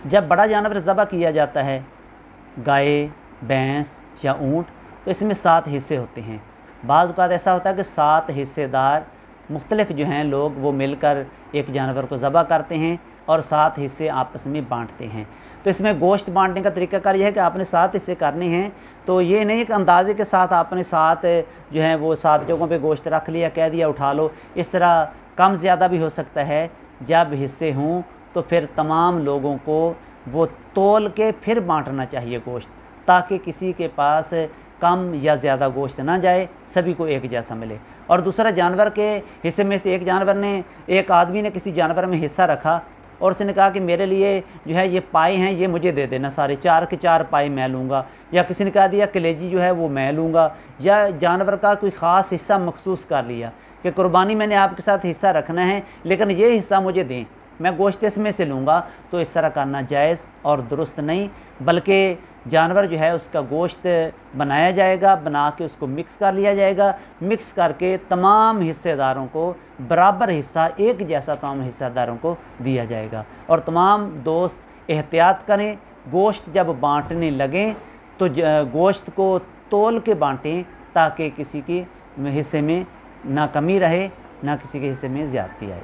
जब बड़ा जानवर ज़बह किया जाता है, गाय, भैंस या ऊँट, तो इसमें 7 हिस्से होते हैं। बाज़ औक़ात ऐसा होता है कि 7 हिस्सेदार मुख्तलिफ़ जो हैं लोग वो मिलकर एक जानवर को ज़बह करते हैं और 7 हिस्से आपस में बाँटते हैं। तो इसमें गोश्त बाँटने का तरीक़ाकार ये है कि आपने 7 हिस्से करने हैं, तो ये नहीं कि अंदाज़े के साथ आपने 7 जो हैं वो 7 जगहों पे गोश्त रख लिया, कह दिया उठा लो। इस तरह कम ज़्यादा भी हो सकता है। जब हिस्से हों तो फिर तमाम लोगों को वो तोल के फिर बाँटना चाहिए गोश्त, ताकि किसी के पास कम या ज़्यादा गोश्त ना जाए, सभी को एक जैसा मिले। और दूसरा, जानवर के हिस्से में से एक आदमी ने किसी जानवर में हिस्सा रखा और उसने कहा कि मेरे लिए जो है ये पाए हैं, ये मुझे दे देना सारे, 4 के 4 पाए मैं लूँगा। या किसी ने कह दिया कलेजी जो है वो मैं लूँगा। या जानवर का कोई ख़ास हिस्सा मखसूस कर लिया कि कुर्बानी मैंने आपके साथ हिस्सा रखना है, लेकिन ये हिस्सा मुझे दें, मैं गोश्त इसमें से लूँगा। तो इस तरह करना जायज़ और दुरुस्त नहीं, बल्कि जानवर जो है उसका गोश्त बनाया जाएगा, बना के उसको मिक्स कर लिया जाएगा। मिक्स करके तमाम हिस्सेदारों को बराबर हिस्सा, एक जैसा तमाम हिस्सेदारों को दिया जाएगा। और तमाम दोस्त एहतियात करें, गोश्त जब बाँटने लगें तो गोश्त को तोल के बाँटें, ताकि किसी के हिस्से में ना कमी रहे, ना किसी के हिस्से में ज़्यादती आए।